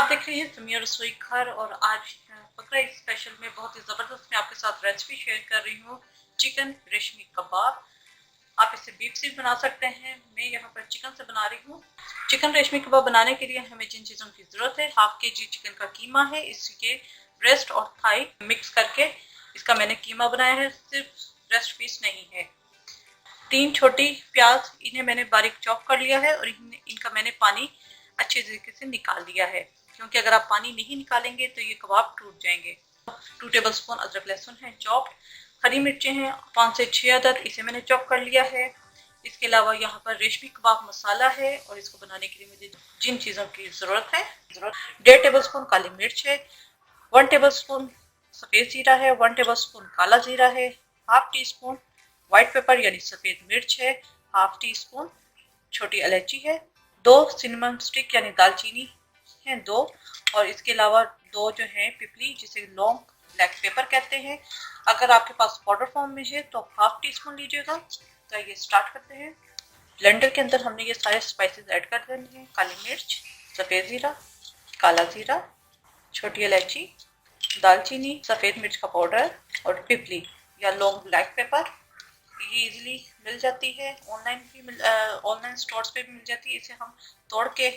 आप देख रहे हैं सुमिया रसोई घर और आज बकरा ईद स्पेशल में बहुत ही ज़बरदस्त मैं आपके साथ रेसिपी शेयर कर रही हूँ चिकन रेशमी कबाब। आप इसे बीफ से बना सकते हैं, मैं यहाँ पर चिकन से बना रही हूँ। चिकन रेशमी कबाब बनाने के लिए हमें जिन चीज़ों की ज़रूरत है, हाफ के जी चिकन का कीमा है, इसके ब्रेस्ट और थाई मिक्स करके इसका मैंने कीमा बनाया है, सिर्फ ब्रेस्ट पीस नहीं है। 3 छोटी प्याज, इन्हें मैंने बारीक चॉप कर लिया है और इनका मैंने पानी अच्छे तरीके से निकाल दिया है, क्योंकि अगर आप पानी नहीं निकालेंगे तो ये कबाब टूट जाएंगे। 2 टेबलस्पून अदरक लहसुन है चॉप्ड। हरी मिर्चें हैं 5 से 6 अदद, इसे मैंने चॉप कर लिया है। इसके अलावा यहाँ पर रेशमी कबाब मसाला है और इसको बनाने के लिए मुझे जिन चीज़ों की ज़रूरत है, 1.5 टेबलस्पून काली मिर्च है, 1 टेबलस्पून सफ़ेद जीरा है, 1 टेबलस्पून काला जीरा है, half tea spoon white paper यानी सफ़ेद मिर्च है, हाफ टी स्पून छोटी इलायची है, 2 सिनेमन स्टिक यानी दालचीनी है 2, और इसके अलावा 2 जो है पिपली जिसे लौंग ब्लैक पेपर कहते हैं। अगर आपके पास पाउडर फॉर्म में है तो हाफ टी स्पून लीजिएगा। तो ये स्टार्ट करते हैं। ब्लेंडर के अंदर हमने ये सारे स्पाइसेस ऐड कर देने हैं, काली मिर्च, सफ़ेद ज़ीरा, काला ज़ीरा, छोटी इलायची, दालचीनी, सफ़ेद मिर्च का पाउडर और पिपली या लौंग ब्लैक पेपर। ये इजीली मिल जाती है, ऑनलाइन स्टोर्स पे भी मिल जाती है। इसे हम तोड़ के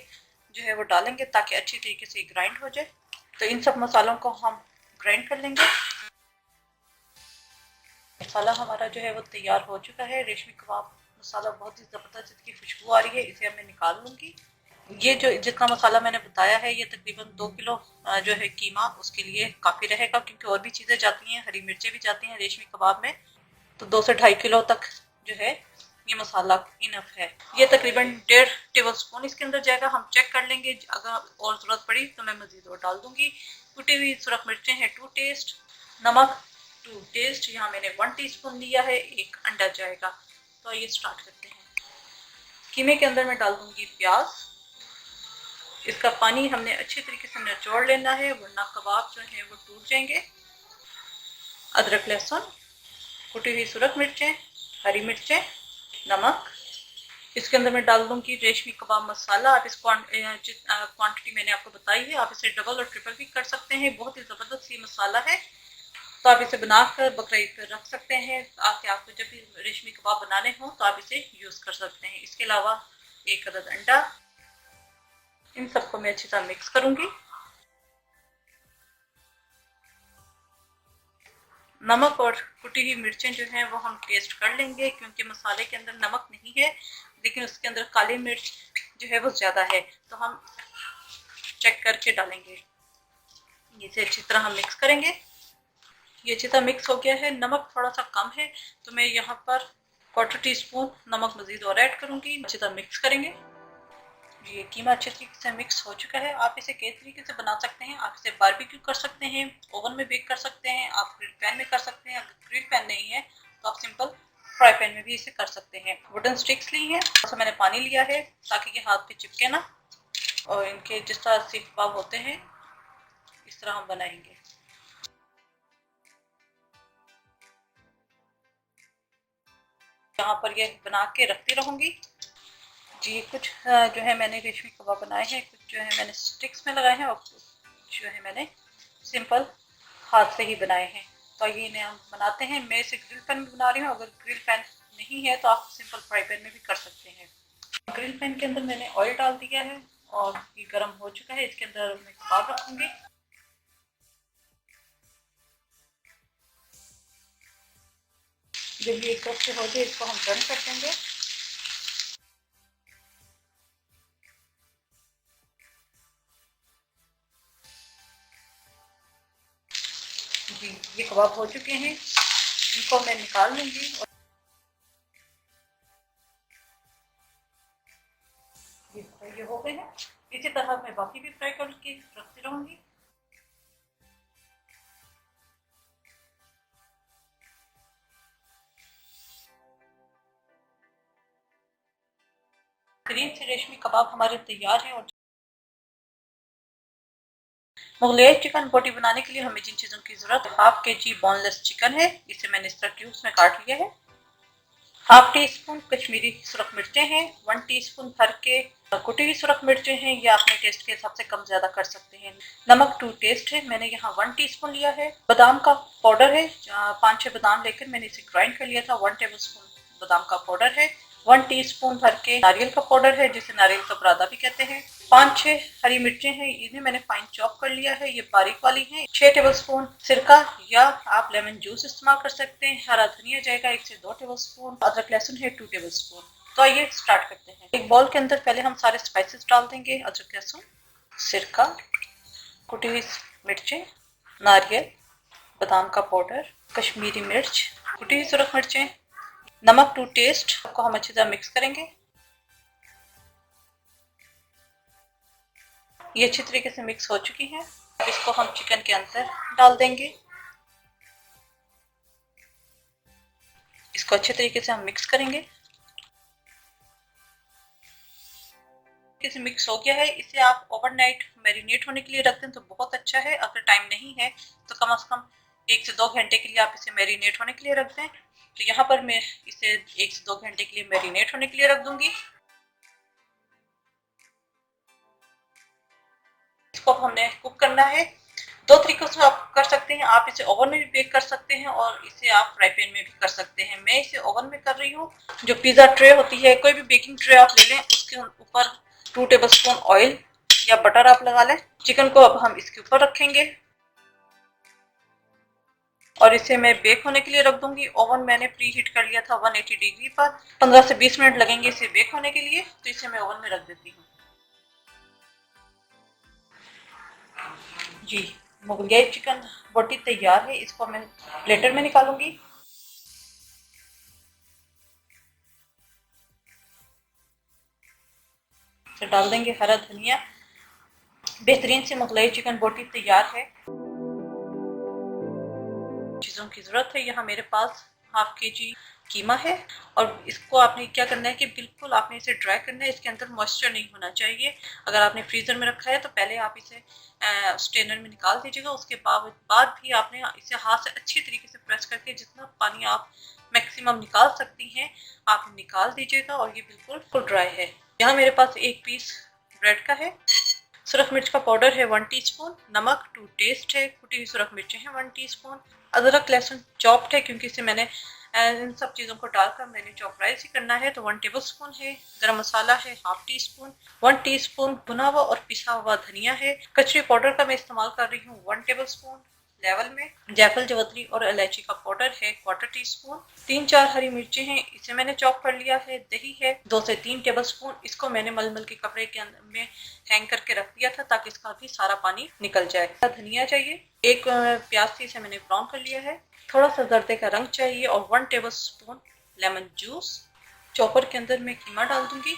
जो है वो डालेंगे ताकि अच्छी तरीके से ग्राइंड हो जाए। तो इन सब मसालों को हम ग्राइंड कर लेंगे। मसाला हमारा जो है वो तैयार हो चुका है। रेशमी कबाब मसाला बहुत ही ज़बरदस्त इसकी खुशबू आ रही है, इसे मैं निकाल लूँगी। ये जो जितना मसाला मैंने बताया है ये तकरीबन 2 किलो जो है कीमा उसके लिए काफ़ी रहेगा, क्योंकि और भी चीज़ें जाती हैं, हरी मिर्चें भी जाती हैं रेशमी कबाब में। तो 2 से 2.5 किलो तक जो है ये मसाला इनफ है। ये तकरीबन 1.5 टेबलस्पून इसके अंदर जाएगा। हम चेक कर लेंगे, अगर और ज़रूरत पड़ी तो मैं मज़ीद और डाल दूंगी। कुटी हुई सुरख मिर्चें हैं 2 टेस्ट, नमक 2 टेस्ट, यहाँ मैंने 1 टीस्पून लिया है, 1 अंडा जाएगा। तो ये स्टार्ट करते हैं। कीमे के अंदर मैं डाल दूंगी प्याज। इसका पानी हमने अच्छे तरीके से निचोड़ लेना है, वरना कबाब जो है वो टूट जाएंगे। अदरक लहसुन, कुटी हुई सुरख मिर्चें, हरी मिर्चें, नमक। इसके अंदर मैं डाल दूंगी रेशमी कबाब मसाला। आप इस क्वांटिटी मैंने आपको बताई है, आप इसे डबल और ट्रिपल भी कर सकते हैं। बहुत ही ज़बरदस्त ये मसाला है, तो आप इसे बनाकर बकरा ईद पर रख सकते हैं ताकि आपको जब भी रेशमी कबाब बनाने हो तो आप इसे यूज़ कर सकते हैं। इसके अलावा 1 अदद अंडा। इन सबको मैं अच्छी तरह मिक्स करूंगी। नमक और कुटी हुई मिर्चें जो हैं वो हम टेस्ट कर लेंगे, क्योंकि मसाले के अंदर नमक नहीं है लेकिन उसके अंदर काली मिर्च जो है वो ज़्यादा है, तो हम चेक करके डालेंगे। इसे अच्छी तरह हम मिक्स करेंगे। ये अच्छी तरह मिक्स हो गया है। नमक थोड़ा सा कम है तो मैं यहाँ पर 1/4 टीस्पून नमक मज़ीद और ऐड करूँगी। अच्छी तरह मिक्स करेंगे। ये कीमा अच्छे तरीके से मिक्स हो चुका है। आप इसे कई तरीके से बना सकते हैं। आप इसे बारबेक्यू कर सकते हैं, ओवन में बेक कर सकते हैं, आप ग्रिल पैन में कर सकते हैं। अगर ग्रिल पैन नहीं है तो आप सिंपल फ्राई पैन में भी इसे कर सकते हैं। वुडन स्टिक्स ली हैं, थोड़ा सा मैंने पानी लिया है ताकि ये हाथ पे चिपके ना, और इनके जिस तरह सीख कबाब होते हैं इस तरह हम बनाएंगे। यहाँ पर ये बना के रखती रहूँगी जी। कुछ जो है मैंने रेशमी कबाब बनाए हैं, कुछ जो है मैंने स्टिक्स में लगाए हैं और कुछ जो है मैंने सिंपल हाथ से ही बनाए हैं। तो ये इन्हें हम बनाते हैं। मैं इसे ग्रिल पैन में बना रही हूँ, अगर ग्रिल पैन नहीं है तो आप सिंपल फ्राई पैन में भी कर सकते हैं। ग्रिल पैन के अंदर मैंने ऑयल डाल दिया है और ये गर्म हो चुका है। इसके अंदर मैं कबाब रखूँगी। जब ये एक तरफ से हो जाए इसको हम टर्न कर देंगे। जी ये कबाब हो चुके हैं, इनको मैं निकाल लूँगी। और ये हो गए हैं। इसी तरह मैं बाकी भी फ्राई करके रखती रहूँगी। ग्रीन से रेशमी कबाब हमारे तैयार हैं। और मुगलई चिकन बोटी बनाने के लिए हमें जिन चीज़ों की ज़रूरत है, हाफ के जी बोनलेस चिकन है, इसे मैंने इस तरह क्यूब्स में काट लिया है। हाफ टी स्पून कश्मीरी सुरख मिर्चें हैं, 1 टीस्पून भर के कुटी हुई सुरख मिर्चें हैं, या अपने टेस्ट के हिसाब से कम ज्यादा कर सकते हैं। नमक टू टेस्ट है, मैंने यहाँ 1 टीस्पून लिया है। बादाम का पाउडर है, 5-6 बादाम लेकर मैंने इसे ग्राइंड कर लिया था। 1 टेबल स्पून बादाम का पाउडर है। 1 टीस्पून भर के नारियल का पाउडर है, जिसे नारियल का बुरादा भी कहते हैं। 5-6 हरी मिर्चें हैं, इन्हें मैंने फाइन चॉप कर लिया है, ये बारीक वाली हैं। 6 टेबलस्पून सिरका या आप लेमन जूस इस्तेमाल कर सकते हैं। हरा धनिया जाएगा 1 से 2 टेबलस्पून। अदरक लहसुन है 2 टेबलस्पून। तो आइए स्टार्ट करते हैं। एक बाउल के अंदर पहले हम सारे स्पाइसेस डाल देंगे। अदरक लहसुन, सिरका, कुटी हुई मिर्चें, नारियल, बादाम का पाउडर, कश्मीरी मिर्च, कुटी हुई सुरख मिर्चें, नमक टू टेस्ट को हम अच्छी तरह मिक्स करेंगे। ये अच्छी तरीके से मिक्स हो चुकी है। अब इसको हम चिकन के अंदर डाल देंगे। इसको अच्छे तरीके से हम मिक्स करेंगे। मिक्स हो गया है, इसे आप ओवरनाइट मैरिनेट होने के लिए रख दें तो बहुत अच्छा है। अगर टाइम नहीं है तो कम से कम 1 से 2 घंटे के लिए आप इसे मैरिनेट होने के लिए रख दें। तो यहाँ पर मैं इसे 1 से 2 घंटे के लिए मैरिनेट होने के लिए रख दूंगी। इसको हमने कुक करना है। 2 तरीकों से आप कर सकते हैं। आप इसे ओवन में भी बेक कर सकते हैं और इसे आप फ्राई पैन में भी कर सकते हैं। मैं इसे ओवन में कर रही हूँ। जो पिज्जा ट्रे होती है, कोई भी बेकिंग ट्रे आप ले लें, उसके ऊपर 2 टेबलस्पून ऑयल या बटर आप लगा लें। चिकन को अब हम इसके ऊपर रखेंगे और इसे मैं बेक होने के लिए रख दूंगी। ओवन मैंने प्री हीट कर लिया था 180 डिग्री पर। 15 से 20 मिनट लगेंगे इसे बेक होने के लिए, तो इसे मैं ओवन में रख देती हूँ। जी, मुगलई चिकन बोटी तैयार है। इसको मैं प्लेटर में निकालूंगी। इसे डाल देंगे हरा धनिया। बेहतरीन से मुगलई चिकन बोटी तैयार है। चीज़ों की ज़रूरत है। यहाँ मेरे पास हाफ केजी कीमा है और इसको आपने क्या करना है कि बिल्कुल आपने इसे ड्राई करना है। इसके अंदर मॉइस्चर नहीं होना चाहिए। अगर आपने फ्रीज़र में रखा है तो पहले आप इसे स्ट्रेनर में निकाल दीजिएगा। उसके बाद भी आपने इसे हाथ से अच्छी तरीके से प्रेस करके जितना पानी आप मैक्सिमम निकाल सकती हैं आप निकाल दीजिएगा। और ये बिल्कुल ड्राई है। यहाँ मेरे पास 1 पीस ब्रेड का है। सुरख मिर्च का पाउडर है 1 टीस्पून। नमक टू टेस्ट है। कुटी हुई सुरख मिर्चें हैं 1 टीस्पून। अदरक लहसुन चॉप्ड है, क्योंकि इसे मैंने इन सब चीज़ों को डालकर मैंने चॉपराइज ही करना है, तो 1 टेबलस्पून है। गरम मसाला है हाफ टीस्पून। 1 टीस्पून भुना हुआ और पिसा हुआ धनिया है। कचरी पाउडर का मैं इस्तेमाल कर रही हूँ 1 टेबलस्पून लेवल में। जायफल, जवतरी और इलायची का पाउडर है 1/4 टीस्पून। 3-4 हरी मिर्चें हैं, इसे मैंने चॉप कर लिया है। दही है 2 से 3 टेबलस्पून। इसको मैंने मलमल के कपड़े के अंदर में हैंग करके रख दिया था ताकि इसका भी सारा पानी निकल जाए। धनिया चाहिए। 1 प्याज थी, इसे मैंने ब्राउन कर लिया है। थोड़ा सा जर्दे का रंग चाहिए और 1 टेबलस्पून लेमन जूस। चॉपर के अंदर मैं कीमा डाल दूंगी।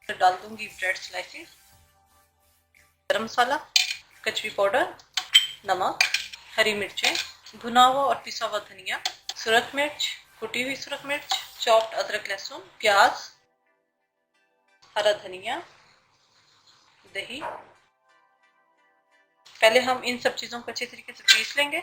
डाल दूंगी ब्रेड स्लाइसेस, गरम मसाला, कचरी पाउडर, नमक, हरी मिर्चें, भुना हुआ और पिसा हुआ धनिया, सुरख मिर्च, कुटी हुई सुरख मिर्च, चॉप्ड अदरक लहसुन, प्याज, हरा धनिया, दही। पहले हम इन सब चीज़ों को अच्छे तरीके से पीस लेंगे।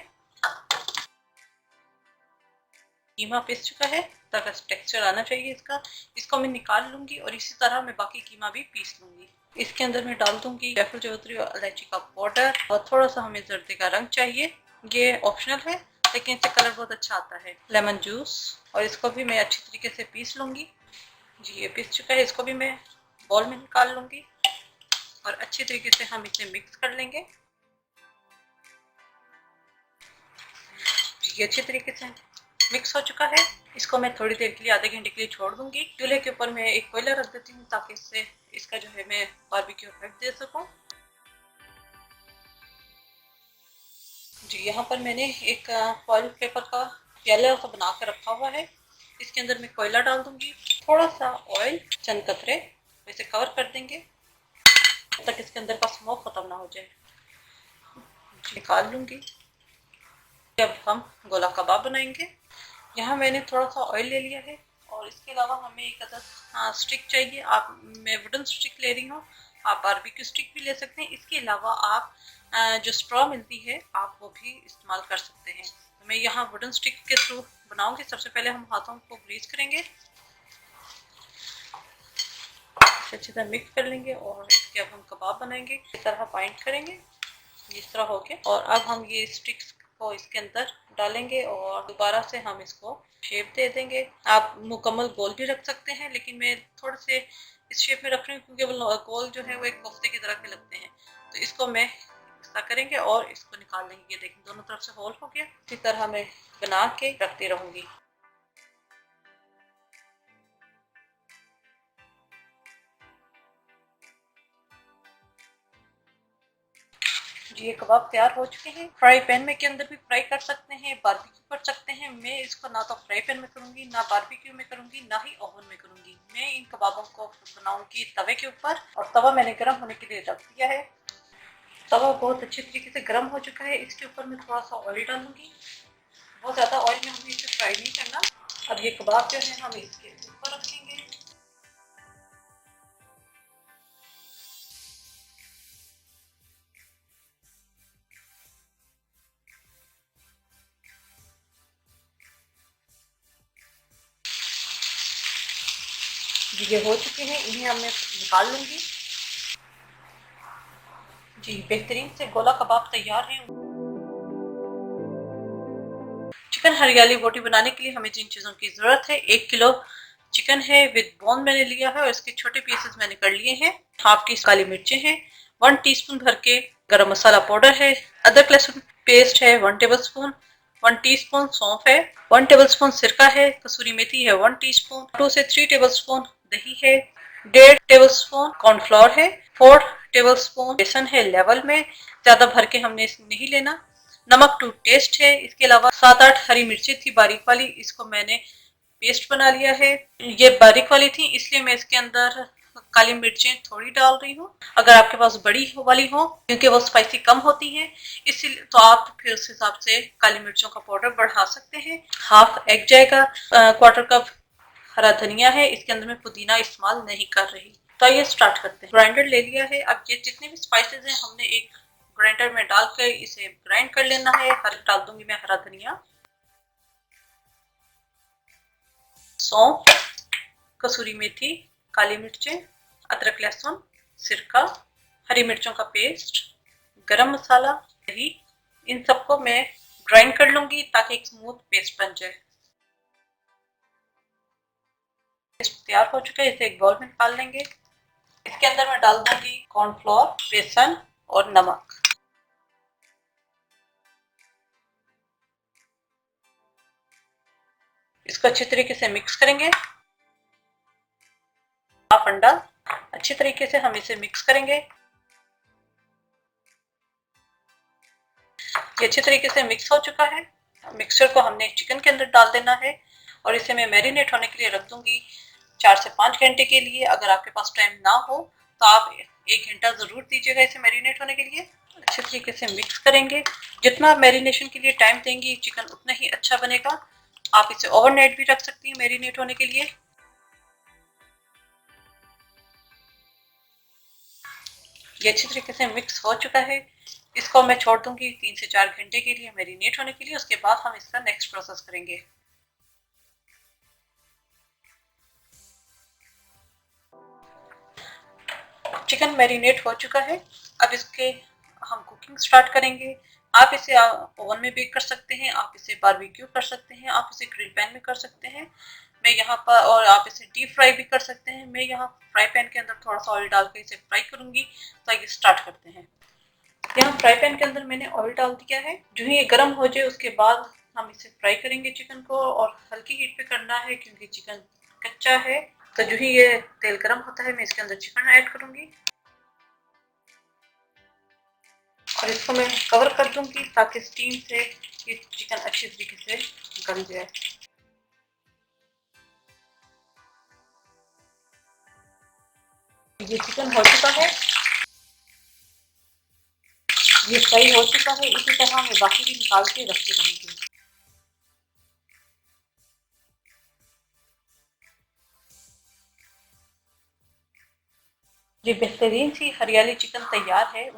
कीमा पिस चुका है, तक टेक्सचर आना चाहिए इसका। इसको मैं निकाल लूंगी और इसी तरह मैं बाकी कीमा भी पीस लूंगी। इसके अंदर मैं डाल दूंगी जायफल, जवतरी और इलायची का पाउडर और थोड़ा सा हमें जर्दे का रंग चाहिए। ये ऑप्शनल है लेकिन इससे कलर बहुत अच्छा आता है। लेमन जूस, और इसको भी मैं अच्छी तरीके से पीस लूंगी। जी, ये पीस चुका है। इसको भी मैं बॉल में निकाल लूंगी और अच्छी तरीके से हम इसे मिक्स कर लेंगे। ये अच्छी तरीके से मिक्स हो चुका है। इसको मैं थोड़ी देर के लिए, आधे घंटे के लिए छोड़ दूंगी। चूल्हे के ऊपर मैं एक कोयला रख देती हूँ ताकि इससे इसका जो है मैं बारबेक्यू इफेक्ट दे सकूँ। जी, यहाँ पर मैंने एक फॉइल पेपर का प्याला सा बना कर रखा हुआ है। इसके अंदर मैं कोयला डाल दूंगी, थोड़ा सा ऑयल, चंद कतरे, इसे कवर कर देंगे तब तक इसके अंदर का स्मोक खत्म ना हो जाए। निकाल लूंगी। अब हम गोला कबाब बनाएंगे। यहाँ मैंने थोड़ा सा ऑयल ले लिया है और इसके अलावा हमें एक अदर स्टिक चाहिए। आप, मैं वुडन स्टिक ले रही हूँ, आप बारबेक्यू स्टिक भी ले सकते हैं। इसके अलावा आप जो स्ट्रॉ मिलती है आप वो भी इस्तेमाल कर सकते हैं। मैं यहाँ वुडन स्टिक के थ्रू बनाऊंगी। सबसे पहले हम हाथों को ग्रीस करेंगे, अच्छी तरह मिक्स कर लेंगे और इसके अब हम कबाब बनाएंगे। इस तरह बाइंड करेंगे, इस तरह हो गया। और अब हम ये स्टिक्स को इसके अंदर डालेंगे और दोबारा से हम इसको शेप दे देंगे। आप मुकम्मल गोल भी रख सकते हैं, लेकिन मैं थोड़े से इस शेप में रख रही हूँ क्योंकि वो गोल जो है वो एक कोफ्ते की तरह के लगते हैं। तो इसको मैं ऐसा करेंगे और इसको निकाल लेंगे। ये देखें दोनों तरफ से होल हो गया। इसी तरह मैं बना के रखती रहूंगी। जी ये कबाब तैयार हो चुके हैं। फ्राई पैन में के अंदर भी फ्राई कर सकते हैं, बारबेक्यू कर सकते हैं। मैं इसको ना तो फ्राई पैन में करूंगी, ना बारबेक्यू में करूंगी, ना ही ओवन में करूंगी। मैं इन कबाबों को बनाऊंगी तवे के ऊपर, और तवा मैंने गर्म होने के लिए रख दिया है। तवा बहुत अच्छी तरीके से गर्म हो चुका है। इसके ऊपर मैं थोड़ा सा ऑयल डालूंगी। बहुत ज़्यादा ऑयल में हमें इसे फ्राई नहीं करना। अब ये कबाब जो है हम इसके ऊपर रखेंगे। ये हो चुके हैं, इन्हें अब मैं निकाल लूंगी। जी बेहतरीन से गोला कबाब तैयार है। चिकन हरियाली बोटी बनाने के लिए हमें जिन चीज़ों की ज़रूरत है, 1 किलो चिकन है विद बोन मैंने लिया है और इसके छोटे पीसेस मैंने कर लिए हैं। हाफ टी काली मिर्चें हैं, 1 टीस्पून भर के गरम मसाला पाउडर है, अदरक लहसुन पेस्ट है 1 टेबलस्पून, 1 टीस्पून सौंफ है, 1 टेबलस्पून सिरका है, कसूरी मेथी है 1 टीस्पून, 2 से 3 टेबलस्पून दही है, 1.5 टेबलस्पून कॉर्नफ्लोर है, 4 टेबलस्पून बेसन है लेवल में, ज़्यादा भर के हमने नहीं लेना। नमक टू टेस्ट है। इसके अलावा 7-8 हरी मिर्ची थी बारीक वाली, इसको मैंने पेस्ट बना लिया है। ये बारीक वाली थी इसलिए मैं इसके अंदर काली मिर्चें थोड़ी डाल रही हूँ। अगर आपके पास बड़ी वाली हो, क्योंकि वो स्पाइसी कम होती है, इसलिए तो आप फिर उस हिसाब से काली मिर्चों का पाउडर बढ़ा सकते हैं। हाफ एग जाएगा, 1/4 कप हरा धनिया है। इसके अंदर मैं पुदीना इस्तेमाल नहीं कर रही। तो ये स्टार्ट करते हैं। ग्राइंडर ले लिया है। अब ये जितने भी स्पाइसेस हैं हमने एक ग्राइंडर में डालकर इसे ग्राइंड कर लेना है। हर डाल दूंगी मैं हरा धनिया, सौंफ, कसूरी मेथी, काली मिर्चें, अदरक लहसुन, सिरका, हरी मिर्चों का पेस्ट, गरम मसाला, दही, इन सबको मैं ग्राइंड कर लूंगी ताकि एक स्मूथ पेस्ट बन जाए। पेस्ट तैयार हो चुका है, इसे एक बाउल में निकाल लेंगे। इसके अंदर मैं डाल दूंगी कॉर्नफ्लोर, बेसन और नमक। इसको अच्छी तरीके से मिक्स करेंगे। हाफ अंडा, अच्छी तरीके से हम इसे मिक्स करेंगे। ये अच्छी तरीके से मिक्स हो चुका है। मिक्सचर को हमने चिकन के अंदर डाल देना है और इसे मैं मैरिनेट होने के लिए रख दूंगी 4 से 5 घंटे के लिए। अगर आपके पास टाइम ना हो तो आप 1 घंटा ज़रूर दीजिएगा इसे मैरिनेट होने के लिए। अच्छे तरीके से मिक्स करेंगे। जितना मैरिनेशन के लिए टाइम देंगी चिकन उतना ही अच्छा बनेगा। आप इसे ओवरनाइट भी रख सकती हैं मैरिनेट होने के लिए। ये अच्छी तरीके से मिक्स हो चुका है। इसको मैं छोड़ दूंगी 3 से 4 घंटे के लिए मैरिनेट होने के लिए। उसके बाद हम इसका नेक्स्ट प्रोसेस करेंगे। चिकन मैरिनेट हो चुका है। अब इसके हम कुकिंग स्टार्ट करेंगे। आप इसे ओवन में बेक कर सकते हैं, आप इसे बारबेक्यू कर सकते हैं, आप इसे ग्रिल पैन में कर सकते हैं। मैं यहाँ पर, और आप इसे डीप फ्राई भी कर सकते हैं। मैं यहाँ फ्राई पैन के अंदर थोड़ा सा ऑयल डाल कर इसे फ्राई करूंगी। तो आइए स्टार्ट करते हैं। यहाँ फ्राई पैन के अंदर मैंने ऑयल डाल दिया है। जो ही ये गर्म हो जाए उसके बाद हम इसे फ्राई करेंगे चिकन को, और हल्की हीट पे करना है क्योंकि चिकन कच्चा है। तो जो ही ये तेल गर्म होता है मैं इसके अंदर चिकन ऐड करूंगी और इसको मैं कवर कर दूंगी ताकि स्टीम से ये चिकन अच्छी तरीके से गल जाए। ये चिकन हो चुका है, ये फ्राई हो चुका है। इसी तरह मैं बाकी भी निकाल के रखती रहूंगी। ये बेहतरीन सी हरियाली चिकन तैयार है।